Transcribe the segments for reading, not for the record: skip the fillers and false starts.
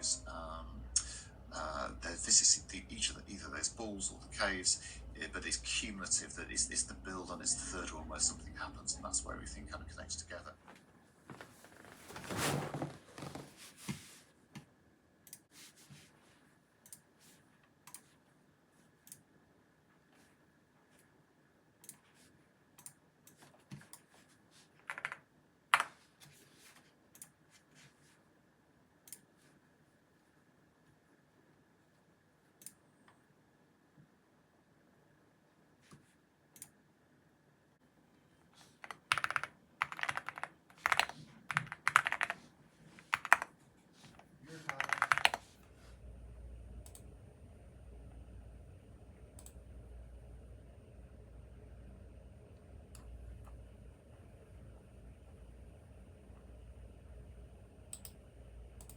is they're visiting either those balls or the caves, but it's cumulative, that it's the build and it's the third one where something happens, and that's where everything kind of connects together.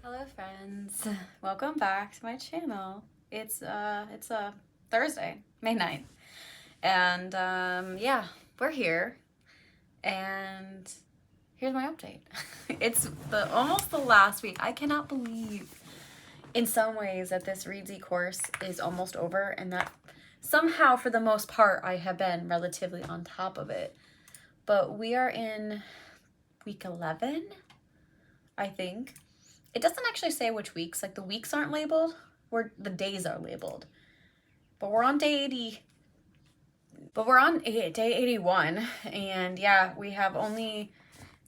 Hello friends, welcome back to my channel. It's a Thursday, May 9th, and yeah, we're here, and here's my update. It's almost the last week. I cannot believe in some ways that this reedsy course is almost over, and that somehow for the most part I have been relatively on top of it. But we are in week 11, I think. It doesn't actually say which weeks, like the weeks aren't labeled, the days are labeled. But we're on day 80. But we're on day 81, and yeah, we have only,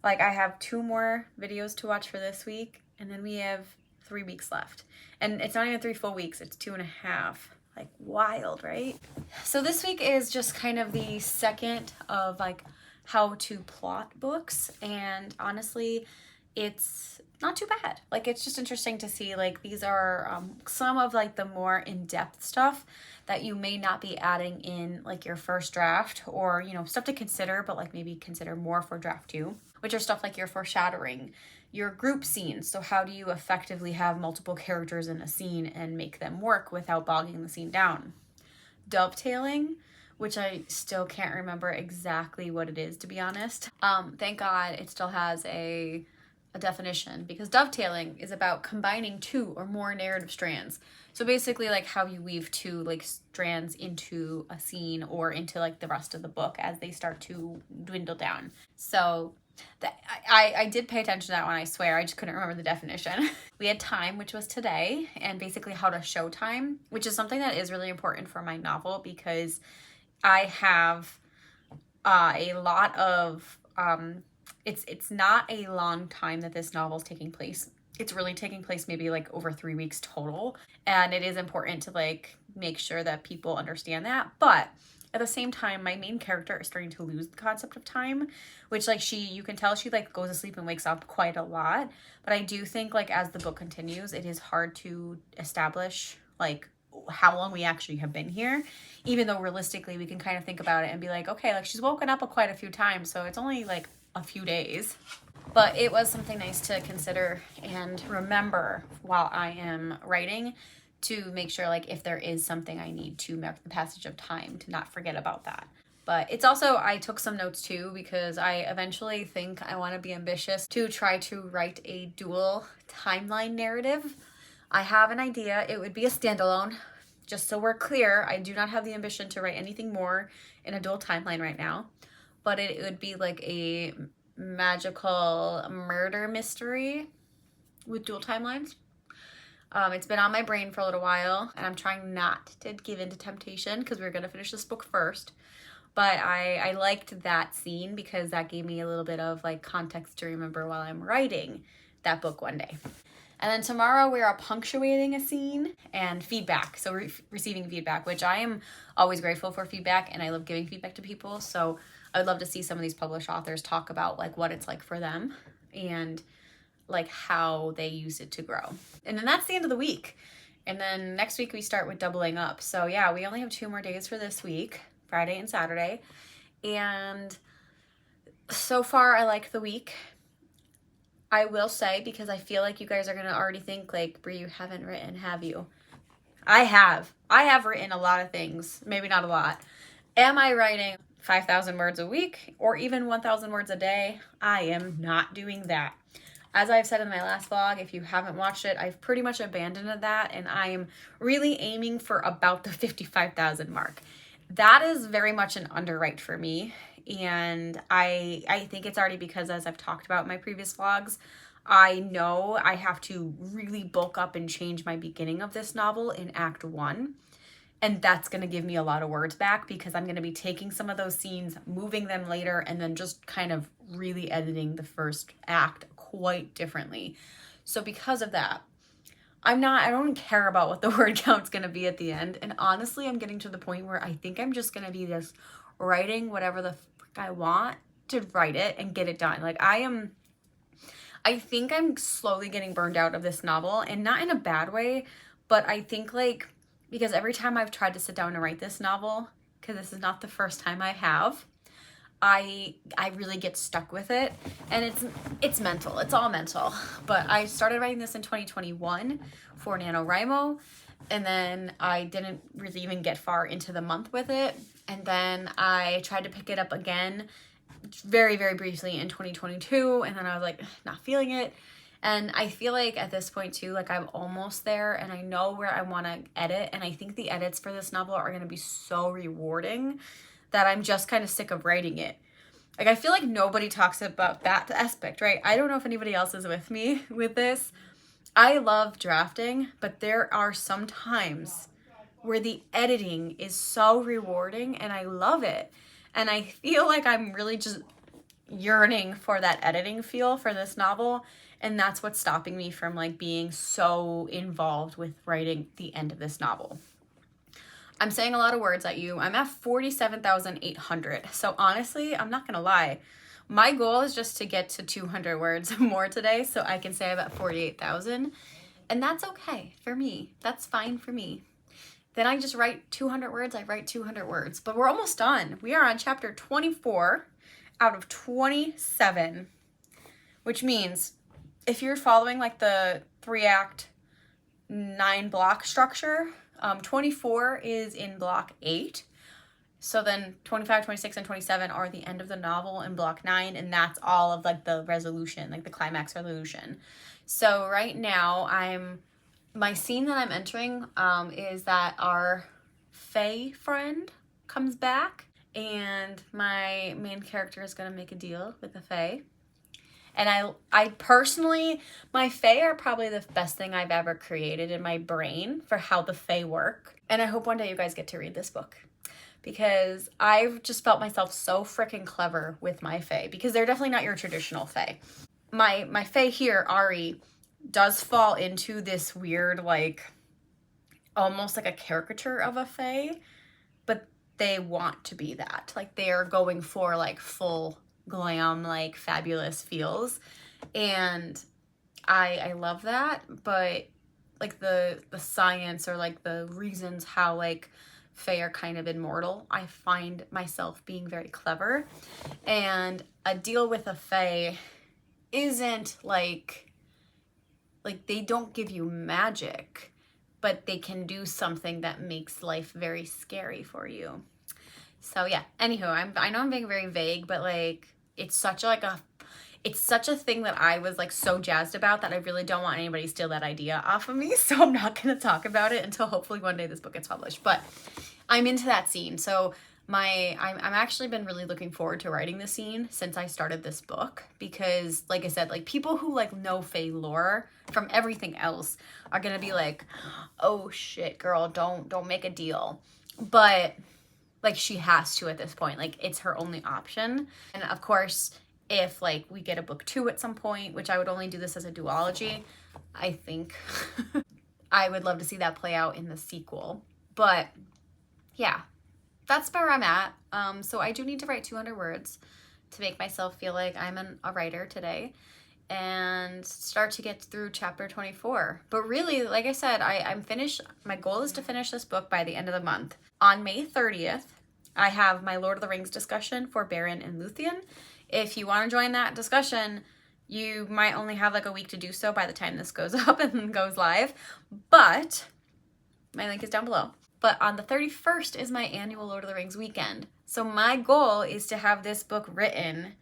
like, I have 2 more videos to watch for this week, and then we have 3 weeks left. And it's not even 3 full weeks, it's 2.5. Like, wild, right? So this week is just kind of the second of like how to plot books, and honestly, it's not too bad. Like, it's just interesting to see, like, these are some of like the more in-depth stuff that you may not be adding in like your first draft, or, you know, stuff to consider, but like maybe consider more for draft 2, which are stuff like your foreshadowing, your group scenes. So how do you effectively have multiple characters in a scene and make them work without bogging the scene down? Dovetailing, which I still can't remember exactly what it is, to be honest. Thank God it still has a definition, because dovetailing is about combining 2 or more narrative strands. So basically like how you weave 2 like strands into a scene or into like the rest of the book as they start to dwindle down. So I did pay attention to that one, I swear. I just couldn't remember the definition. We had time, which was today, and basically how to show time, which is something that is really important for my novel, because I have a lot of it's not a long time that this novel is taking place. It's really taking place maybe like over 3 weeks total, and it is important to like make sure that people understand that. But at the same time, my main character is starting to lose the concept of time, which like you can tell she like goes to sleep and wakes up quite a lot. But I do think like as the book continues, it is hard to establish like how long we actually have been here, even though realistically we can kind of think about it and be like, okay, like she's woken up quite a few times, so it's only like a few days. But it was something nice to consider and remember while I am writing, to make sure like if there is something I need to mark the passage of time, to not forget about that. But it's also, I took some notes too, because I eventually think I want to be ambitious to try to write a dual timeline narrative. I have an idea. It would be a standalone. Just so we're clear, I do not have the ambition to write anything more in a dual timeline right now. But it would be like a magical murder mystery with dual timelines. It's been on my brain for a little while, and I'm trying not to give in to temptation, because we're going to finish this book first. But I liked that scene because that gave me a little bit of like context to remember while I'm writing that book one day. And then tomorrow we are punctuating a scene and feedback. So receiving feedback, which I am always grateful for feedback, and I love giving feedback to people. So I would love to see some of these published authors talk about like what it's like for them and like how they use it to grow. And then that's the end of the week. And then next week we start with doubling up. So yeah, we only have 2 more days for this week, Friday and Saturday. And so far I like the week. I will say, because I feel like you guys are going to already think like, Bree, you haven't written, have you? I have. I have written a lot of things. Maybe not a lot. Am I writing 5,000 words a week or even 1,000 words a day? I am not doing that. As I've said in my last vlog, if you haven't watched it, I've pretty much abandoned that, and I am really aiming for about the 55,000 mark. That is very much an underwrite for me, and I think it's already because, as I've talked about in my previous vlogs, I know I have to really bulk up and change my beginning of this novel in Act 1. And that's going to give me a lot of words back because I'm going to be taking some of those scenes, moving them later, and then just kind of really editing the first act quite differently. So because of that, I don't care about what the word count's going to be at the end. And honestly, I'm getting to the point where I think I'm just going to be just writing whatever the frick I want to write it and get it done. Like I think I'm slowly getting burned out of this novel, and not in a bad way, but I think like, because every time I've tried to sit down and write this novel, because this is not the first time I have, I really get stuck with it, and it's mental. It's all mental. But I started writing this in 2021 for NaNoWriMo, and then I didn't really even get far into the month with it, and then I tried to pick it up again very, very briefly in 2022, and then I was like, not feeling it. And I feel like at this point too, like I'm almost there, and I know where I want to edit, and I think the edits for this novel are going to be so rewarding that I'm just kind of sick of writing it. Like, I feel like nobody talks about that aspect, right? I don't know if anybody else is with me with this. I love drafting, but there are some times where the editing is so rewarding, and I love it. And I feel like I'm really just yearning for that editing feel for this novel, and that's what's stopping me from like being so involved with writing the end of this novel. I'm saying a lot of words at you. I'm at 47,800. So honestly, I'm not gonna lie, my goal is just to get to 200 words more today so I can say I'm at 48,000, and that's okay for me. That's fine for me. Then I just write 200 words, I write 200 words. But we're almost done. We are on chapter 24 out of 27, which means if you're following like the 3-act 9-block structure, 24 is in block 8. So then 25, 26, and 27 are the end of the novel in block 9, and that's all of like the resolution, like the climax resolution. So right now my scene that I'm entering is that our Fae friend comes back, and my main character is going to make a deal with the Fae. And I personally, my Fae are probably the best thing I've ever created in my brain for how the Fae work. And I hope one day you guys get to read this book, because I've just felt myself so freaking clever with my Fae, because they're definitely not your traditional Fae. My Fae here, Ari, does fall into this weird, like, almost like a caricature of a Fae, but they want to be that. Like, they are going for, like, full glam, like, fabulous feels. And I love that, but, like, the science or, like, the reasons how, like, Fae are kind of immortal, I find myself being very clever. And a deal with a Fae isn't, like they don't give you magic, but they can do something that makes life very scary for you. So yeah, anywho, I know I'm being very vague, but like it's such a thing that I was like so jazzed about that I really don't want anybody to steal that idea off of me. So I'm not going to talk about it until hopefully one day this book gets published. But I'm into that scene. So I'm actually been really looking forward to writing the scene since I started this book, because like I said, like people who like know Fae lore from everything else are gonna be like, oh shit, girl, don't make a deal. But like she has to at this point, like it's her only option. And of course, if like we get a book 2 at some point, which I would only do this as a duology, I think I would love to see that play out in the sequel. But yeah, that's where I'm at. So I do need to write 200 words to make myself feel like I'm a writer today and start to get through chapter 24. But really, like I said, I'm finished. My goal is to finish this book by the end of the month. On May 30th, I have my Lord of the Rings discussion for Beren and Luthien. If you want to join that discussion, you might only have like a week to do so by the time this goes up and goes live, but my link is down below. But on the 31st is my annual Lord of the Rings weekend. So my goal is to have this book written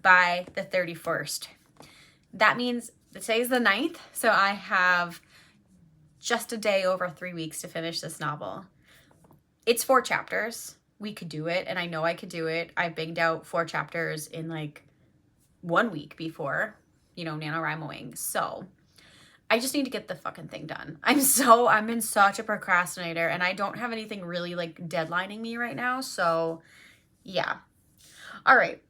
by the 31st. That means today's the 9th, so I have just a day over 3 weeks to finish this novel. It's 4 chapters. We could do it, and I know I could do it. I banged out 4 chapters in like 1 week before, NaNoWriMoing. So I just need to get the fucking thing done. I'm in such a procrastinator, and I don't have anything really like deadlining me right now. So yeah. All right.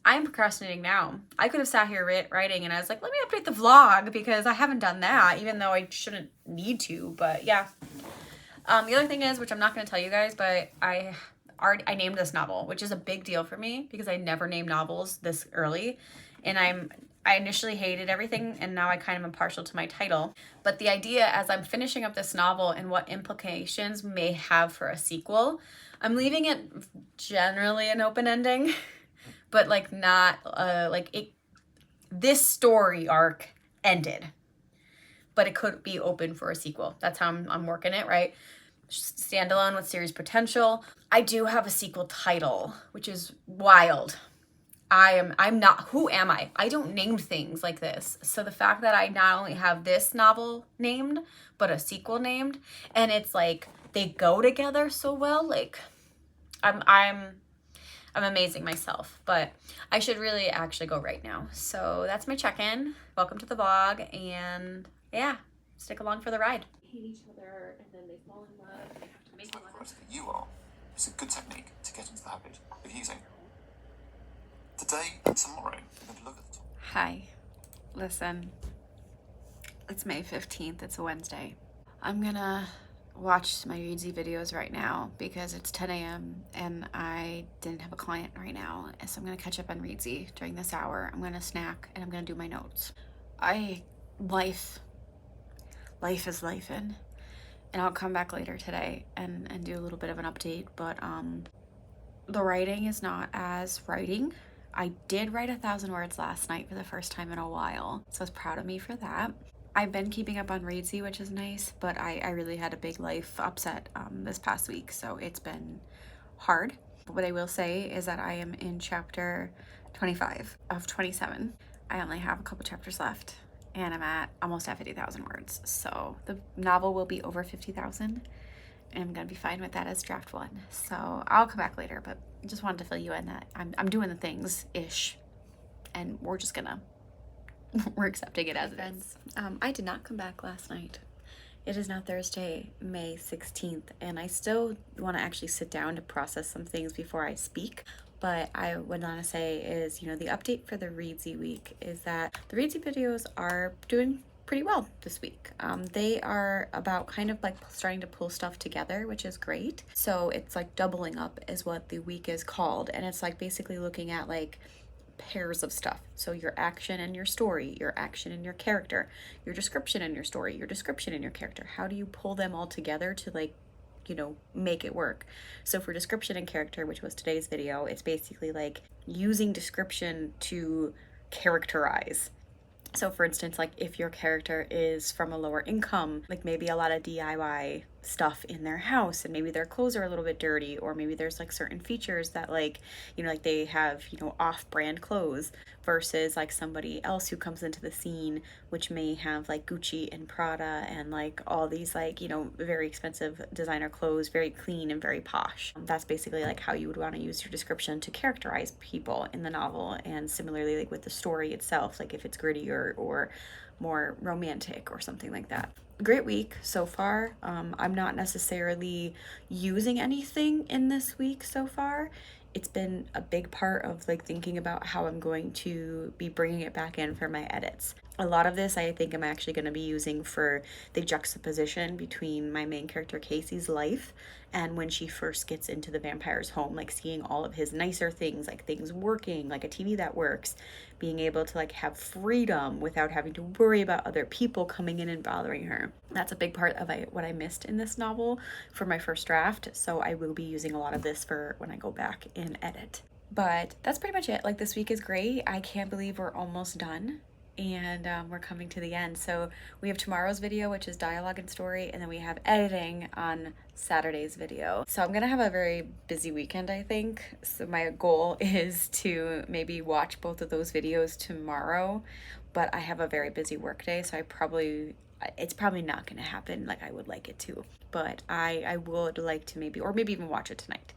I'm procrastinating now. I could have sat here writing and I was like, let me update the vlog because I haven't done that, even though I shouldn't need to, but yeah. The other thing is, which I'm not going to tell you guys, but I named this novel, which is a big deal for me because I never name novels this early. And I initially hated everything, and now I kind of am partial to my title. But the idea, as I'm finishing up this novel and what implications may have for a sequel, I'm leaving it generally an open ending, but like not this story arc ended, but it could be open for a sequel. That's how I'm working it, right? Standalone with series potential. I do have a sequel title, which is wild. I'm not, who am I? I don't name things like this. So the fact that I not only have this novel named, but a sequel named, and it's like they go together so well, like I'm amazing myself, but I should really actually go right now. So that's my check-in. Welcome to the vlog, and yeah, stick along for the ride. Hate each other, and then they fall in love, and they have to make love. You are. It's a good technique to get into the habit of using. Today and tomorrow, we're going to look at the top. Hi. Listen, it's May 15th. It's a Wednesday. I'm gonna watch my reedsy videos right now because it's 10 a.m. and I didn't have a client right now. So I'm gonna catch up on reedsy during this hour. I'm gonna snack and I'm gonna do my notes. Life is lifing. And I'll come back later today and do a little bit of an update, but the writing is not as writing. I did write 1,000 words last night for the first time in a while, so I was proud of me for that. I've been keeping up on reedsy, which is nice, but I really had a big life upset this past week, so it's been hard. But what I will say is that I am in chapter 25 of 27. I only have a couple chapters left, and I'm almost at 50,000 words, so the novel will be over 50,000. And I'm gonna be fine with that as draft 1. So I'll come back later, but I just wanted to fill you in that I'm doing the things-ish, and we're accepting it as it is. I did not come back last night. It is now Thursday, May 16th, and I still want to actually sit down to process some things before I speak. But I would want to say is, the update for the reedsy week is that the reedsy videos are doing pretty well this week. They are about kind of like starting to pull stuff together, which is great. So it's like doubling up is what the week is called. And it's like basically looking at like pairs of stuff. So your action and your story, your action and your character, your description and your story, your description and your character. How do you pull them all together to like, make it work? So for description and character, which was today's video, it's basically like using description to characterize. So for instance, like if your character is from a lower income, like maybe a lot of DIY stuff in their house, and maybe their clothes are a little bit dirty, or maybe there's like certain features that like, like they have, off-brand clothes versus like somebody else who comes into the scene, which may have like Gucci and Prada and like all these like, very expensive designer clothes, very clean and very posh. That's basically like how you would want to use your description to characterize people in the novel. And similarly, like with the story itself, like if it's gritty or more romantic or something like that. Great week so far. I'm not necessarily using anything in this week so far. It's been a big part of like thinking about how I'm going to be bringing it back in for my edits. A lot of this I think I'm actually going to be using for the juxtaposition between my main character Casey's life and when she first gets into the vampire's home, like seeing all of his nicer things, like things working, like a TV that works, being able to like have freedom without having to worry about other people coming in and bothering her. That's a big part of what I missed in this novel for my first draft, so I will be using a lot of this for when I go back and edit. But that's pretty much it. Like this week is great. I can't believe we're almost done. and we're coming to the end. So we have tomorrow's video, which is dialogue and story, and then we have editing on Saturday's video. So I'm gonna have a very busy weekend, I think. So my goal is to maybe watch both of those videos tomorrow, but I have a very busy work day, so it's probably not gonna happen like I would like it to. But I would like to maybe, or maybe even watch it tonight.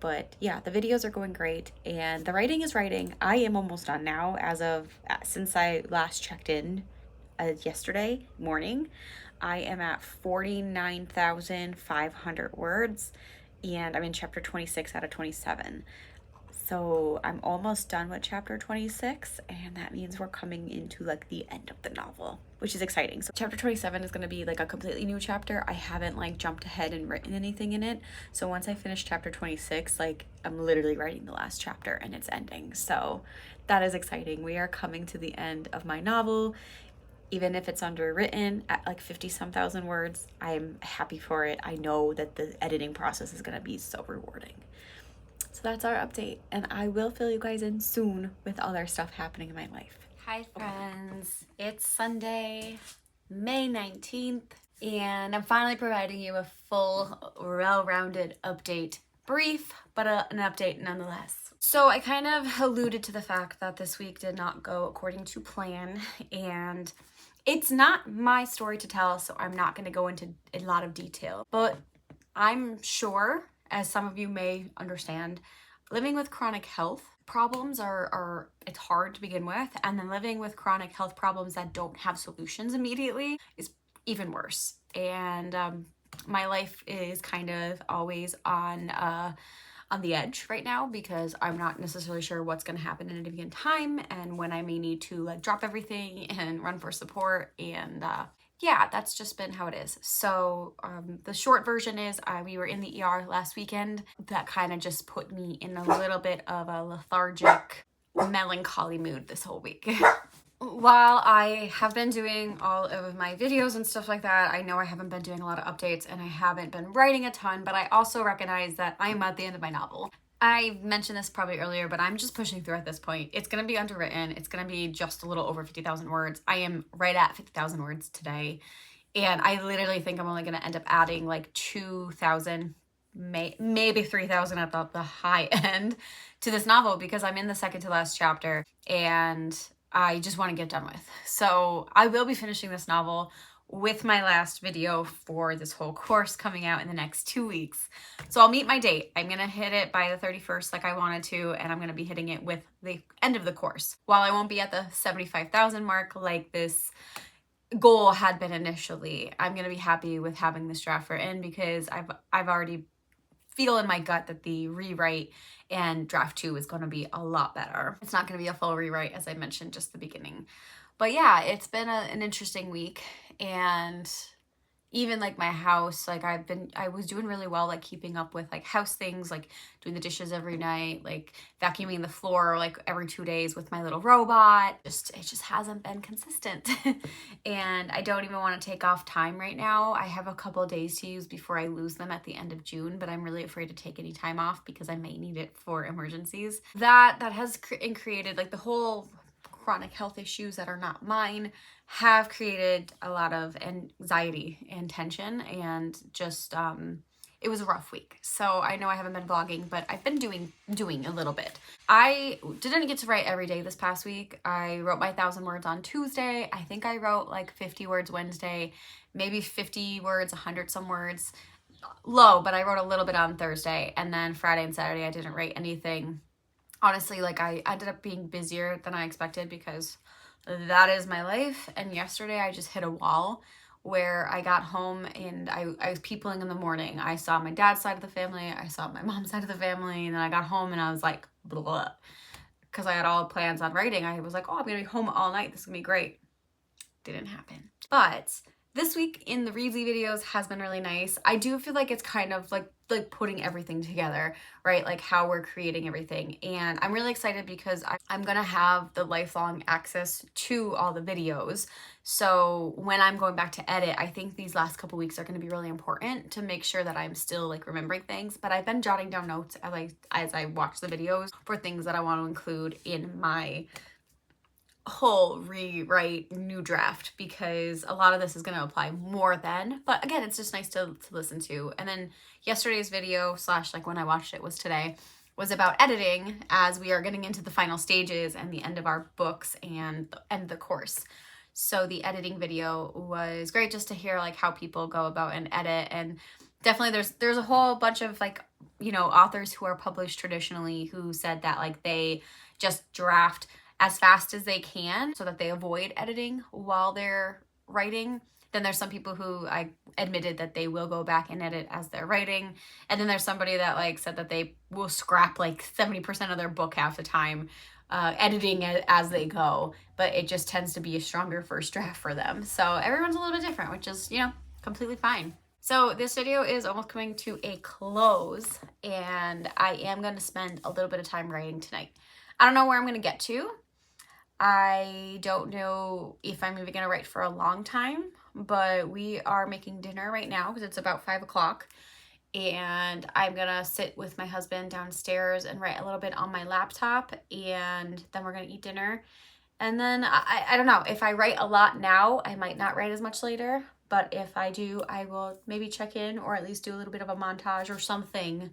But yeah, the videos are going great and the writing is writing. I am almost done now since I last checked in yesterday morning. I am at 49,500 words and I'm in chapter 26 out of 27. So I'm almost done with chapter 26, and that means we're coming into like the end of the novel, which is exciting. So chapter 27 is going to be like a completely new chapter. I haven't like jumped ahead and written anything in it. So once I finish chapter 26, like I'm literally writing the last chapter and it's ending. So that is exciting. We are coming to the end of my novel. Even if it's underwritten at like 50 some thousand words, I'm happy for it. I know that the editing process is going to be so rewarding. So that's our update, and I will fill you guys in soon with other stuff happening in my life. Hi friends, it's Sunday, May 19th, and I'm finally providing you a full, well-rounded update. Brief, but an update nonetheless. So I kind of alluded to the fact that this week did not go according to plan, and it's not my story to tell, so I'm not going to go into a lot of detail, but I'm sure, as some of you may understand, living with chronic health problems it's hard to begin with, and then living with chronic health problems that don't have solutions immediately is even worse. And my life is kind of always on the edge right now because I'm not necessarily sure what's going to happen at any given time and when I may need to like drop everything and run for support. And yeah, that's just been how it is. So the short version is we were in the ER last weekend. That kind of just put me in a little bit of a lethargic, melancholy mood this whole week. While I have been doing all of my videos and stuff like that, I know I haven't been doing a lot of updates and I haven't been writing a ton, but I also recognize that I'm at the end of my novel. I mentioned this probably earlier, but I'm just pushing through at this point. It's going to be underwritten. It's going to be just a little over 50,000 words. I am right at 50,000 words today. And I literally think I'm only going to end up adding like 2,000, maybe 3,000 at the high end to this novel because I'm in the second to last chapter and I just want to get done with. So I will be finishing this novel with my last video for this whole course coming out in the next 2 weeks. So I'll meet my date. I'm going to hit it by the 31st like I wanted to, and I'm going to be hitting it with the end of the course. While I won't be at the 75,000 mark like this goal had been initially, I'm going to be happy with having this draft written because I've already feel in my gut that the rewrite and draft 2 is going to be a lot better. It's not going to be a full rewrite, as I mentioned just the beginning. But yeah, it's been an interesting week, and even like my house, like I was doing really well, like keeping up with like house things, like doing the dishes every night, like vacuuming the floor like every 2 days with my little robot. It just hasn't been consistent. And I don't even want to take off time right now. I have a couple of days to use before I lose them at the end of June, but I'm really afraid to take any time off because I may need it for emergencies. That has created like the whole chronic health issues that are not mine have created a lot of anxiety and tension, and just it was a rough week. So I know I haven't been vlogging, but I've been doing a little bit. I didn't get to write every day this past week. I wrote my 1,000 words on Tuesday. I think I wrote like 50 words Wednesday, maybe 50 words, 100 some words. Low, but I wrote a little bit on Thursday, and then Friday and Saturday I didn't write anything. Honestly, like I ended up being busier than I expected because that is my life. And yesterday I just hit a wall where I got home and I was peopling in the morning. I saw my dad's side of the family. I saw my mom's side of the family. And then I got home and I was like, blah. Because I had all plans on writing. I was like, oh, I'm going to be home all night. This is going to be great. Didn't happen. But this week in the reedsy videos has been really nice. I do feel like it's kind of like putting everything together, right? Like how we're creating everything. And I'm really excited because I'm gonna have the lifelong access to all the videos. So when I'm going back to edit, I think these last couple weeks are gonna be really important to make sure that I'm still like remembering things. But I've been jotting down notes as I watch the videos for things that I want to include in my whole rewrite new draft because a lot of this is going to apply more then, but again, it's just nice to listen to. And then yesterday's video slash like when I watched it was today, was about editing, as we are getting into the final stages and the end of our books and end of the course. So the editing video was great just to hear like how people go about and edit. And definitely there's a whole bunch of like, you know, authors who are published traditionally who said that like they just draft as fast as they can so that they avoid editing while they're writing. Then there's some people who I admitted that they will go back and edit as they're writing. And then there's somebody that like said that they will scrap like 70% of their book half the time, editing it as they go, but it just tends to be a stronger first draft for them. So everyone's a little bit different, which is, you know, completely fine. So this video is almost coming to a close, and I am going to spend a little bit of time writing tonight. I don't know where I'm going to get to. I don't know if I'm even going to write for a long time, but we are making dinner right now because it's about 5 o'clock. And I'm going to sit with my husband downstairs and write a little bit on my laptop. And then we're going to eat dinner. And then I don't know. If I write a lot now, I might not write as much later. But if I do, I will maybe check in or at least do a little bit of a montage or something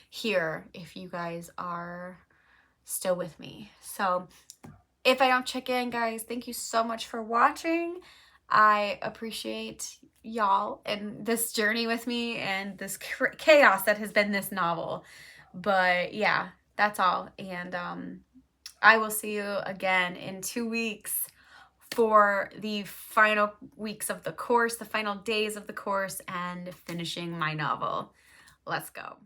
here if you guys are still with me. So if I don't check in, guys, thank you so much for watching. I appreciate y'all and this journey with me and this chaos that has been this novel. But yeah, that's all. And I will see you again in 2 weeks for the final weeks of the course, the final days of the course, and finishing my novel. Let's go.